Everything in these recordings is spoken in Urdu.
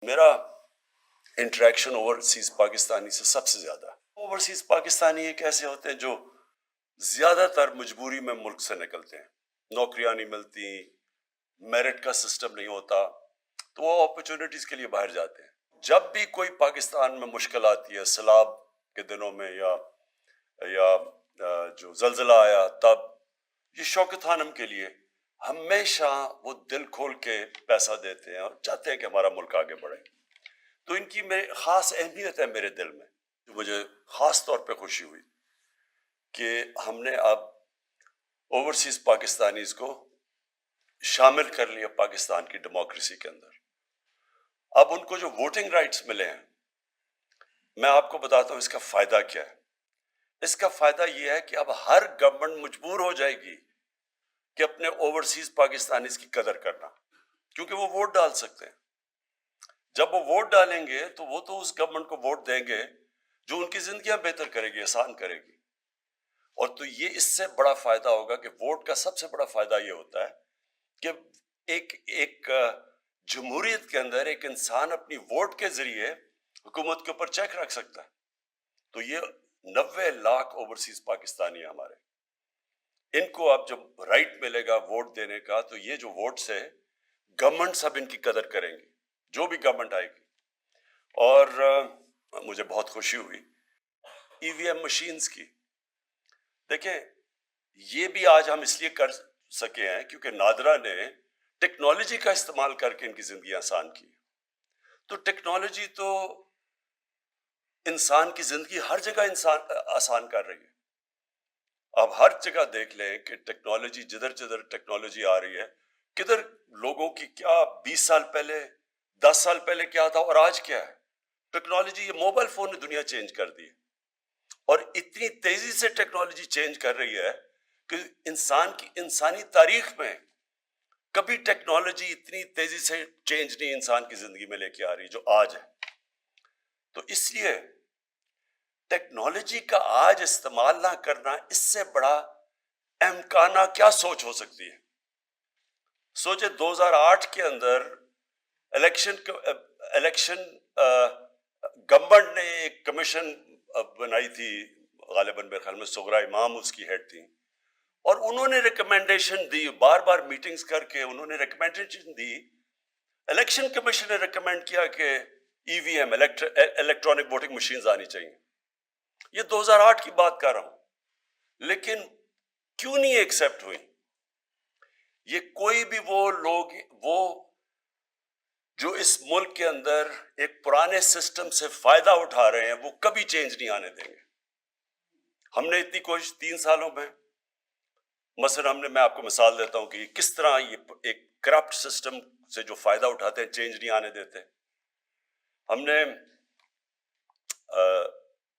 میرا انٹریکشن اوورسیز پاکستانی سے سب سے زیادہ. اوورسیز پاکستانی ایک ایسے ہوتے ہیں جو زیادہ تر مجبوری میں ملک سے نکلتے ہیں، نوکریاں نہیں ملتی، میرٹ کا سسٹم نہیں ہوتا، تو وہ اپرچونٹیز کے لیے باہر جاتے ہیں. جب بھی کوئی پاکستان میں مشکل آتی ہے، سیلاب کے دنوں میں یا جو زلزلہ آیا تب، یہ شوکت خانم کے لیے ہمیشہ وہ دل کھول کے پیسہ دیتے ہیں اور چاہتے ہیں کہ ہمارا ملک آگے بڑھے. تو ان کی خاص اہمیت ہے میرے دل میں. جو مجھے خاص طور پہ خوشی ہوئی کہ ہم نے اب اوورسیز پاکستانیز کو شامل کر لیا پاکستان کی ڈیموکریسی کے اندر. اب ان کو جو ووٹنگ رائٹس ملے ہیں، میں آپ کو بتاتا ہوں اس کا فائدہ کیا ہے. اس کا فائدہ یہ ہے کہ اب ہر گورنمنٹ مجبور ہو جائے گی کہ اپنے اوورسیز پاکستانیز کی قدر کرنا، کیونکہ وہ ووٹ ڈال سکتے ہیں. جب وہ ووٹ ڈالیں گے تو وہ تو اس گورنمنٹ کو ووٹ دیں گے جو ان کی زندگیاں بہتر کرے گی، آسان کرے گی. اور تو یہ اس سے بڑا فائدہ ہوگا کہ ووٹ کا سب سے بڑا فائدہ یہ ہوتا ہے کہ ایک جمہوریت کے اندر ایک انسان اپنی ووٹ کے ذریعے حکومت کے اوپر چیک رکھ سکتا ہے. تو یہ 90 لاکھ اوورسیز پاکستانی ہمارے، ان کو اب جب رائٹ ملے گا ووٹ دینے کا، تو یہ جو ووٹ سے گورنمنٹ سب ان کی قدر کریں گی، جو بھی گورنمنٹ آئے گی. اور مجھے بہت خوشی ہوئی ای وی ایم مشینز کی. دیکھیں، یہ بھی آج ہم اس لیے کر سکے ہیں کیونکہ نادرا نے ٹیکنالوجی کا استعمال کر کے ان کی زندگی آسان کی. تو ٹیکنالوجی تو انسان کی زندگی ہر جگہ آسان کر رہی ہے. اب ہر جگہ دیکھ لیں کہ ٹیکنالوجی جدھر جدھر ٹیکنالوجی آ رہی ہے، کدھر لوگوں کی کیا 20 سال پہلے 10 سال پہلے کیا تھا اور آج کیا ہے. ٹیکنالوجی، یہ موبائل فون نے دنیا چینج کر دی ہے، اور اتنی تیزی سے ٹیکنالوجی چینج کر رہی ہے کہ انسانی تاریخ میں کبھی ٹیکنالوجی اتنی تیزی سے چینج نہیں انسان کی زندگی میں لے کے آ رہی جو آج ہے. تو اس لیے ٹیکنالوجی کا آج استعمال نہ کرنا، اس سے بڑا امکانہ کیا سوچ ہو سکتی ہے. سوچے 2008 کے اندر الیکشن گورنمنٹ نے ایک کمیشن بنائی تھی، غالباً میرے خیال میں سغرا امام اس کی ہیڈ تھی، اور انہوں نے ریکمینڈیشن دی، بار بار میٹنگز کر کے انہوں نے ریکمینڈیشن دی. الیکشن کمیشن نے ریکمینڈ کیا کہ ای وی ایم الیکٹرانک ووٹنگ مشینز آنی چاہیے. یہ 2008 کی بات کر رہا ہوں، لیکن کیوں نہیں ایکسیپٹ ہوئی؟ یہ کوئی بھی وہ لوگ جو اس ملک کے اندر ایک پرانے سسٹم سے فائدہ اٹھا رہے ہیں، وہ کبھی چینج نہیں آنے دیں گے. ہم نے اتنی کوشش 3 سالوں میں، مثلا میں آپ کو مثال دیتا ہوں کہ کس طرح یہ ایک کرپٹ سسٹم سے جو فائدہ اٹھاتے ہیں چینج نہیں آنے دیتے. ہم نے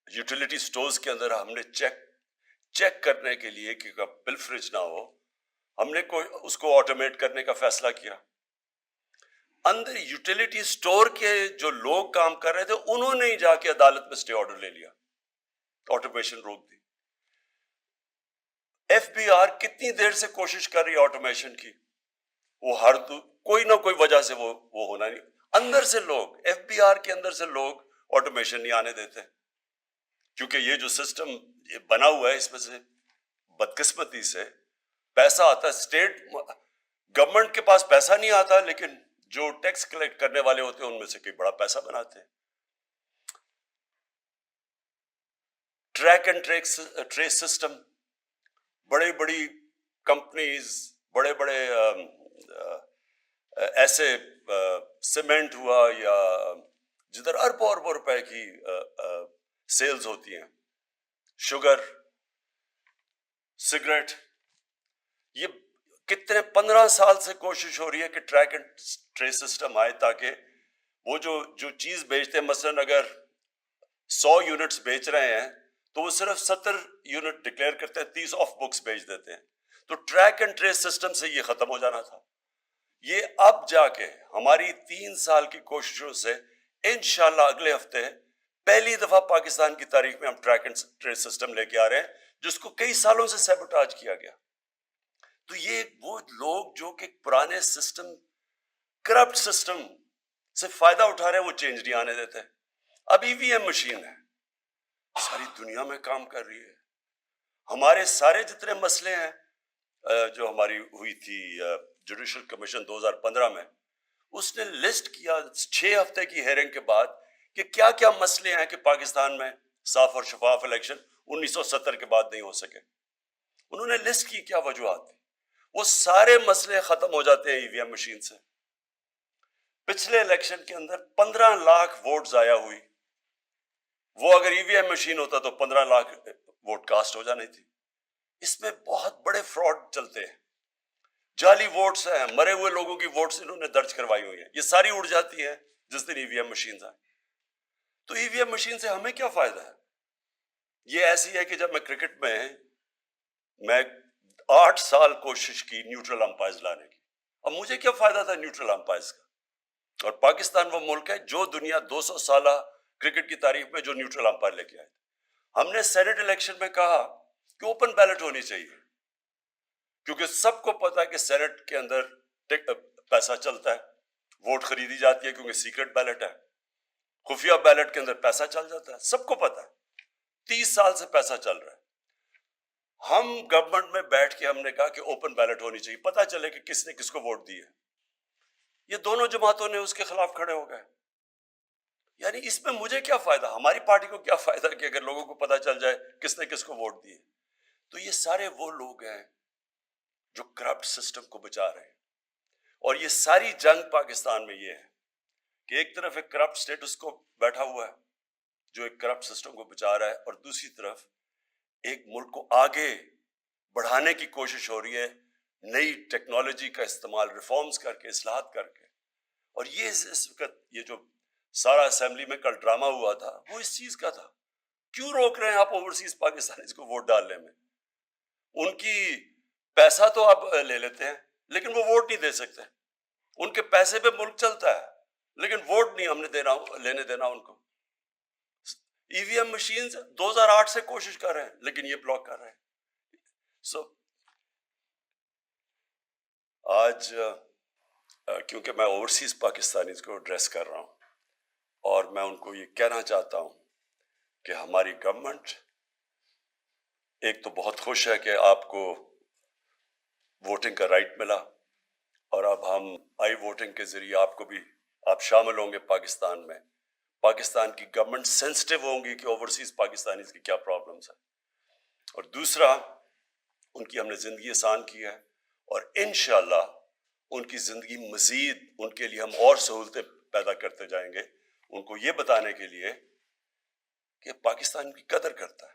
یوٹیلیٹی سٹورز کے اندر ہم نے چیک کرنے کے لیے کہ بل فریج نہ ہو، ہم نے اس کو آٹومیٹ کرنے کا فیصلہ کیا. اندر یوٹیلیٹی سٹور کے جو لوگ کام کر رہے تھے، انہوں نے ہی جا کے عدالت میں اسٹے آرڈر لے لیا، آٹومیشن روک دی. ایف بی آر کتنی دیر سے کوشش کر رہی ہے آٹومیشن کی، وہ کوئی نہ کوئی وجہ سے وہ ہونا نہیں. اندر سے لوگ، ایف بی آر کے اندر سے لوگ آٹومیشن نہیں آنے دیتے، کیونکہ یہ جو سسٹم بنا ہوا ہے، اس میں سے بدقسمتی سے پیسہ آتا ہے. اسٹیٹ گورنمنٹ کے پاس پیسہ نہیں آتا، لیکن جو ٹیکس کلیکٹ کرنے والے ہوتے ہیں ان میں سے کوئی بڑا پیسہ بناتے ہیں. ٹریک اینڈ ٹریس سسٹم، بڑی کمپنیز، بڑے ایسے سیمنٹ ہوا یا جدھر اربوں روپے کی سیلز ہوتی ہیں، شوگر، سگریٹ، یہ کتنے 15 سال سے کوشش ہو رہی ہے کہ ٹریک اینڈ ٹریس سسٹم آئے، تاکہ وہ جو چیز بیچتے ہیں، مثلا اگر 100 یونٹس بیچ رہے ہیں تو وہ صرف 70 یونٹ ڈکلیئر کرتے ہیں، 30 آف بکس بیچ دیتے ہیں. تو ٹریک اینڈ ٹریس سسٹم سے یہ ختم ہو جانا تھا. یہ اب جا کے ہماری 3 سال کی کوششوں سے انشاءاللہ اگلے ہفتے پہلی دفعہ پاکستان کی تاریخ میں ہم ٹریک اینڈ ٹریس سسٹم لے کے آ رہے ہیں، جس کو کئی سالوں سے سیبوٹاج کیا گیا. تو یہ وہ لوگ جو کہ پرانے سسٹم، کرپٹ سسٹم صرف فائدہ اٹھا رہے ہیں, وہ چینج نہیں آنے دیتے. اب EVM مشین ہے, ساری دنیا میں کام کر رہی ہے. ہمارے سارے جتنے مسئلے ہیں, جو ہماری ہوئی تھی جوڈیشل کمیشن 2015 میں, اس نے لسٹ کیا 6 ہفتے کی ہیئرنگ کے بعد کہ کیا کیا مسئلے ہیں کہ پاکستان میں صاف اور شفاف الیکشن 1970 کے بعد نہیں ہو سکے. انہوں نے لسٹ کی کیا وجوہات تھی, وہ سارے مسئلے ختم ہو جاتے ہیں EVM مشین سے. پچھلے الیکشن کے اندر 15 لاکھ ووٹ ضائع ہوئی, وہ اگر EVM مشین ہوتا تو 15 لاکھ ووٹ کاسٹ ہو جانی تھی. اس میں بہت بڑے فراڈ چلتے ہیں, جعلی ووٹس ہیں, مرے ہوئے لوگوں کی ووٹس انہوں نے درج کروائی ہوئی ہیں, یہ ساری اڑ جاتی ہیں جس دن EVM مشین آئے. تو EVM مشین سے ہمیں کیا فائدہ ہے؟ یہ ایسی ہے کہ جب میں کرکٹ میں 8 سال کوشش کی نیوٹرل امپائرز لانے کی, اب مجھے کیا فائدہ تھا نیوٹرل امپائرز کا؟ اور پاکستان وہ ملک ہے جو دنیا 200 سالہ کرکٹ کی تاریخ میں جو نیوٹرل امپائر لے کے آئے. ہم نے سینٹ الیکشن میں کہا کہ اوپن بیلٹ ہونی چاہیے, کیونکہ سب کو پتا ہے کہ سینٹ کے اندر پیسہ چلتا ہے, ووٹ خریدی جاتی ہے کیونکہ سیکرٹ بیلٹ ہے, خفیہ بیلٹ کے اندر پیسہ چل جاتا ہے, سب کو پتا ہے. 30 سال سے پیسہ چل رہا ہے. ہم گورنمنٹ میں بیٹھ کے ہم نے کہا کہ اوپن بیلٹ ہونی چاہیے, پتہ چلے کہ کس نے کس کو ووٹ دی ہے. یہ دونوں جماعتوں نے اس کے خلاف کھڑے ہو گئے. یعنی اس میں مجھے کیا فائدہ, ہماری پارٹی کو کیا فائدہ کہ اگر لوگوں کو پتہ چل جائے کس نے کس کو ووٹ دیے. تو یہ سارے وہ لوگ ہیں جو کرپٹ سسٹم کو بچا رہے ہیں. اور یہ ساری جنگ پاکستان میں یہ ہے کہ ایک طرف ایک کرپٹ سٹیٹس کو بیٹھا ہوا ہے جو ایک کرپٹ سسٹم کو بچا رہا ہے, اور دوسری طرف ایک ملک کو آگے بڑھانے کی کوشش ہو رہی ہے نئی ٹیکنالوجی کا استعمال, ریفارمز کر کے, اصلاحات کر کے. اور یہ اس وقت یہ جو سارا اسمبلی میں کل ڈرامہ ہوا تھا وہ اس چیز کا تھا. کیوں روک رہے ہیں آپ اوورسیز پاکستانیز کو ووٹ ڈالنے میں؟ ان کی پیسہ تو آپ لے لیتے ہیں لیکن وہ ووٹ نہیں دے سکتے. ان کے پیسے پہ ملک چلتا ہے لیکن ووٹ نہیں ہم نے لینے دینا ان کو. EVM مشینز 2008 سے کوشش کر رہے ہیں لیکن یہ بلاک کر رہے ہیں. آج کیونکہ میں اوورسیز پاکستانیز کو ایڈریس کر رہا ہوں اور میں ان کو یہ کہنا چاہتا ہوں کہ ہماری گورنمنٹ ایک تو بہت خوش ہے کہ آپ کو ووٹنگ کا رائٹ ملا, اور اب ہم آئی ووٹنگ کے ذریعے آپ شامل ہوں گے پاکستان میں. پاکستان کی گورنمنٹ سینسٹیو ہوں گی کہ اوورسیز پاکستانیز کی کیا پرابلمس ہیں. اور دوسرا, ان کی ہم نے زندگی آسان کی ہے, اور انشاءاللہ ان کی زندگی مزید ان کے لیے ہم اور سہولتیں پیدا کرتے جائیں گے, ان کو یہ بتانے کے لیے کہ پاکستان کی قدر کرتا ہے.